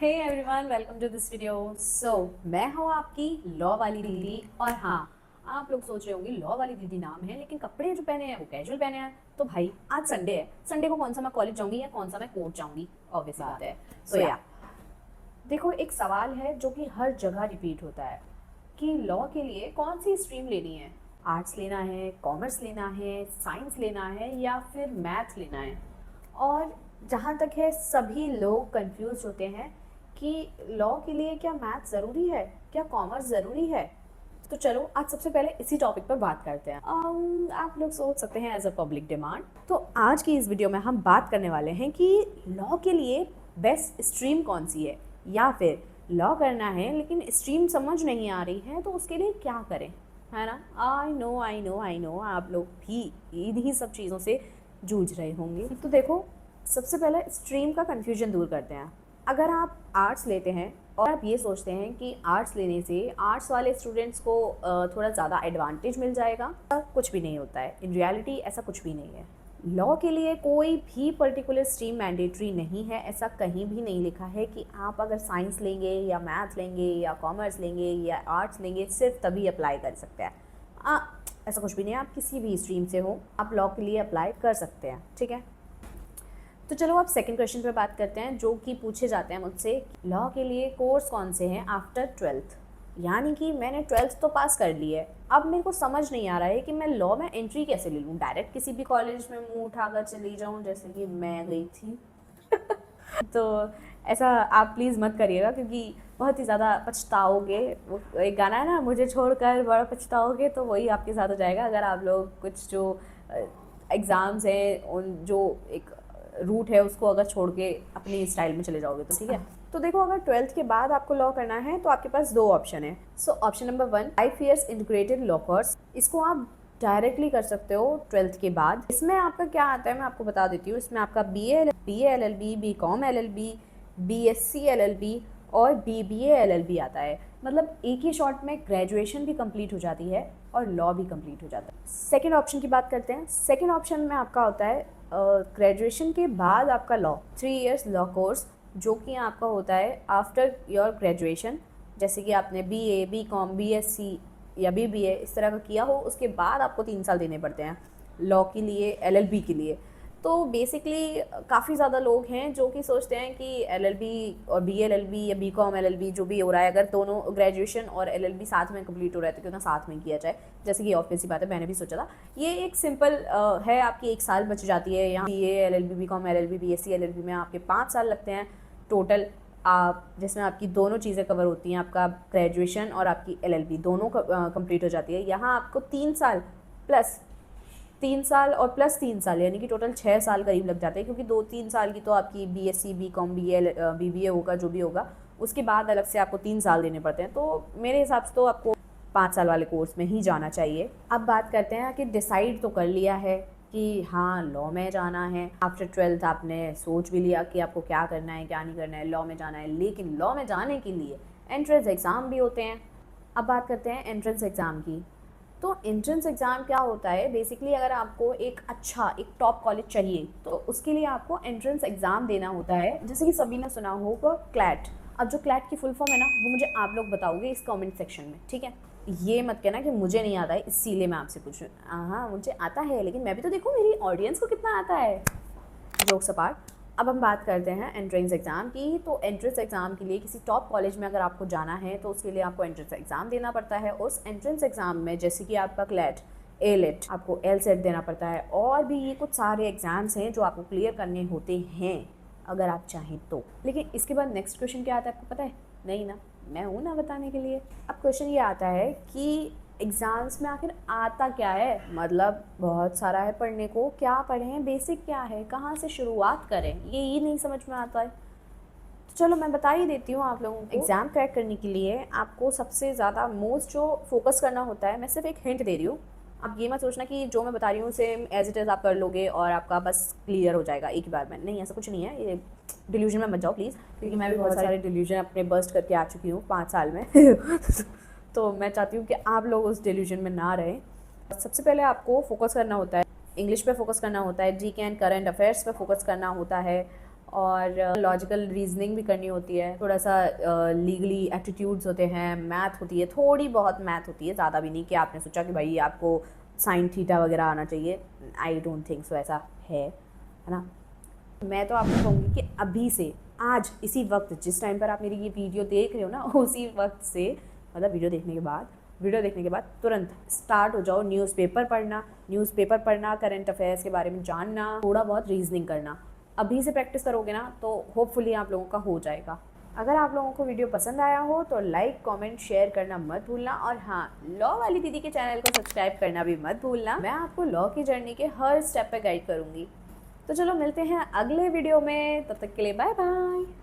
Hey everyone, welcome to this video. मैं हूँ आपकी लॉ वाली दीदी। और हाँ, आप लोग सोच रहे होंगे लॉ वाली दीदी नाम है लेकिन कपड़े जो पहने हैं वो कैजुअल पहने हैं। तो भाई आज संडे है, संडे को कौन सा मैं कॉलेज जाऊंगी या कौन सा मैं कोर्ट जाऊंगी? ऑब्वियस बात है। या देखो, एक सवाल है जो कि हर जगह रिपीट होता है कि लॉ के लिए कौन सी स्ट्रीम लेनी है। आर्ट्स लेना है, कॉमर्स लेना है, साइंस लेना है या फिर मैथ लेना है। और जहाँ तक है सभी लोग कंफ्यूज होते हैं कि लॉ के लिए क्या मैथ ज़रूरी है, क्या कॉमर्स ज़रूरी है। तो चलो आज सबसे पहले इसी टॉपिक पर बात करते हैं। आप लोग सोच सकते हैं एज अ पब्लिक डिमांड, तो आज की इस वीडियो में हम बात करने वाले हैं कि लॉ के लिए बेस्ट स्ट्रीम कौन सी है, या फिर लॉ करना है लेकिन स्ट्रीम समझ नहीं आ रही है तो उसके लिए क्या करें, है ना। आई नो आप लोग भी इन्हीं सब चीज़ों से जूझ रहे होंगे। तो देखो, सबसे पहले स्ट्रीम का कन्फ्यूजन दूर करते हैं। अगर आप आर्ट्स लेते हैं और आप ये सोचते हैं कि आर्ट्स लेने से आर्ट्स वाले स्टूडेंट्स को थोड़ा ज़्यादा एडवांटेज मिल जाएगा, कुछ भी नहीं होता है। इन रियलिटी ऐसा कुछ भी नहीं है। लॉ के लिए कोई भी पर्टिकुलर स्ट्रीम मैंडेटरी नहीं है। ऐसा कहीं भी नहीं लिखा है कि आप अगर साइंस लेंगे या मैथ लेंगे या कॉमर्स लेंगे या आर्ट्स लेंगे सिर्फ तभी अप्लाई कर सकते हैं। ऐसा कुछ भी नहीं है। आप किसी भी स्ट्रीम से हो, आप लॉ के लिए अप्लाई कर सकते हैं, ठीक है। तो चलो आप सेकंड क्वेश्चन पे बात करते हैं, जो कि पूछे जाते हैं मुझसे, लॉ के लिए कोर्स कौन से हैं आफ्टर 12th। यानी कि मैंने 12th तो पास कर ली है, अब मेरे को समझ नहीं आ रहा है कि मैं लॉ में एंट्री कैसे ले लूँ। डायरेक्ट किसी भी कॉलेज में मुंह उठाकर चली जाऊँ जैसे कि मैं गई थी तो ऐसा आप प्लीज़ मत करिएगा, क्योंकि बहुत ही ज़्यादा पछताओगे। वो एक गाना है ना, मुझे छोड़कर बड़ा पछताओगे, तो वही आपके साथ हो जाएगा अगर आप लोग कुछ जो एग्ज़ाम्स हैं उन जो एक रूट है उसको अगर छोड़ के अपनी स्टाइल में चले जाओगे तो, ठीक है। तो देखो, अगर 12th के बाद आपको लॉ करना है तो आपके पास दो ऑप्शन है। Option number 1, 5 years integrated law course. इसको आप डायरेक्टली कर सकते हो 12th के बाद। इसमें आपका क्या आता है मैं आपको बता देती हूँ। इसमें आपका BA LLB, BCom LLB, BSc LLB और BBA LLB आता है। मतलब एक ही शॉट में ग्रेजुएशन भी कंप्लीट हो जाती है और लॉ भी कंप्लीट हो जाता है। सेकेंड ऑप्शन की बात करते हैं। सेकेंड ऑप्शन में आपका होता है ग्रेजुएशन के बाद आपका लॉ 3 इयर्स लॉ कोर्स, जो कि आपका होता है आफ्टर योर ग्रेजुएशन। जैसे कि आपने BA, BCom, BSc या BBA इस तरह का किया हो, उसके बाद आपको 3 साल देने पड़ते हैं लॉ के लिए, LLB के लिए। तो बेसिकली काफ़ी ज़्यादा लोग हैं जो कि सोचते हैं कि LLB और BLLB या BCom LLB जो भी हो रहा है, अगर दोनों ग्रेजुएशन और LLB साथ में कंप्लीट हो रहा है तो क्यों ना साथ में किया जाए। जैसे कि ऑब्वियस सी बात है, मैंने भी सोचा था। ये एक सिंपल है, आपकी 1 साल बच जाती है। यहाँ BA LLB, BCom LLB, BSc LLB में आपके 5 साल लगते हैं टोटल, आप जिसमें आपकी दोनों चीज़ें कवर होती हैं। आपका ग्रेजुएशन और आपकी LLB दोनों कंप्लीट हो जाती है। यहाँ आपको 3 साल प्लस 3 साल और प्लस 3 साल, यानी कि टोटल 6 साल करीब लग जाते हैं, क्योंकि 2-3 साल की तो आपकी BSc, BCom, BBA होगा जो भी होगा, उसके बाद अलग से आपको 3 साल देने पड़ते हैं। तो मेरे हिसाब से तो आपको 5 साल वाले कोर्स में ही जाना चाहिए। अब बात करते हैं कि डिसाइड तो कर लिया है कि हाँ लॉ में जाना है। आफ्टर 12th आपने सोच भी लिया कि आपको क्या करना है क्या नहीं करना है, लॉ में जाना है। लेकिन लॉ में जाने के लिए एंट्रेंस एग्ज़ाम भी होते हैं। अब बात करते हैं एंट्रेंस एग्ज़ाम की। तो एंट्रेंस एग्ज़ाम क्या होता है, बेसिकली अगर आपको एक टॉप कॉलेज चाहिए तो उसके लिए आपको एंट्रेंस एग्ज़ाम देना होता है, जैसे कि सभी ने सुना होगा क्लैट। अब जो क्लैट की फुल फॉर्म है ना, वो मुझे आप लोग बताओगे इस कमेंट सेक्शन में, ठीक है। ये मत कहना कि मुझे नहीं आता है इसीलिए मैं आपसे पूछूँ। हाँ मुझे आता है, लेकिन मैं भी तो देखूँ मेरी ऑडियंस को कितना आता है। जोक्स अपार्ट, अब हम बात करते हैं एंट्रेंस एग्ज़ाम की। तो एंट्रेंस एग्ज़ाम के लिए किसी टॉप कॉलेज में अगर आपको जाना है तो उसके लिए आपको एंट्रेंस एग्ज़ाम देना पड़ता है। उस एंट्रेंस एग्ज़ाम में जैसे कि आपका क्लैट, ALET, आपको LSAT देना पड़ता है, और भी ये कुछ सारे एग्ज़ाम्स हैं जो आपको क्लियर करने होते हैं अगर आप चाहें तो। लेकिन इसके बाद नेक्स्ट क्वेश्चन क्या आता है, आपको पता है? नहीं ना, मैं हूँ ना बताने के लिए। अब क्वेश्चन ये आता है कि एग्ज़ाम्स में आखिर आता क्या है। मतलब बहुत सारा है पढ़ने को, क्या पढ़ें, बेसिक क्या है, कहाँ से शुरुआत करें, ये ही नहीं समझ में आता है। तो चलो मैं बता ही देती हूँ आप लोगों को। एग्ज़ाम क्रैक करने के लिए आपको सबसे ज़्यादा मोस्ट जो फोकस करना होता है, मैं सिर्फ एक हिंट दे रही हूँ। आप ये मत सोचना कि जो मैं बता रही हूँ सेम एज इट इज़ आप कर लोगे और आपका बस क्लियर हो जाएगा एक ही बार में। नहीं, ऐसा कुछ नहीं है। ये डिल्यूजन में मत जाओ प्लीज़, क्योंकि मैं भी बहुत सारे डिल्यूजन अपने बर्स्ट करके आ चुकी हूँ 5 साल में तो मैं चाहती हूँ कि आप लोग उस डिल्यूजन में ना रहें। सबसे पहले आपको फोकस करना होता है, इंग्लिश पे फोकस करना होता है, GK एंड करंट अफेयर्स पे फोकस करना होता है, और लॉजिकल रीजनिंग भी करनी होती है, थोड़ा सा लीगली एटीट्यूड्स होते हैं, मैथ होती है, थोड़ी बहुत मैथ होती है, ज़्यादा भी नहीं कि आपने सोचा कि भाई आपको साइन थीटा वगैरह आना चाहिए। आई डोंट थिंक सो ऐसा है ना। मैं तो आपको कहूँगी कि अभी से, आज इसी वक्त जिस टाइम पर आप मेरी ये वीडियो देख रहे हो ना, उसी वक्त से, मतलब वीडियो देखने के बाद तुरंत स्टार्ट हो जाओ न्यूज़पेपर पढ़ना, करंट अफेयर्स के बारे में जानना, थोड़ा बहुत रीजनिंग करना। अभी से प्रैक्टिस करोगे ना तो होपफुली आप लोगों का हो जाएगा। अगर आप लोगों को वीडियो पसंद आया हो तो लाइक, कमेंट, शेयर करना मत भूलना, और हाँ, लॉ वाली दीदी के चैनल को सब्सक्राइब करना भी मत भूलना। मैं आपको लॉ की जर्नी के हर स्टेप पे गाइड करूँगी। तो चलो मिलते हैं अगले वीडियो में, तब तक के लिए बाय बाय।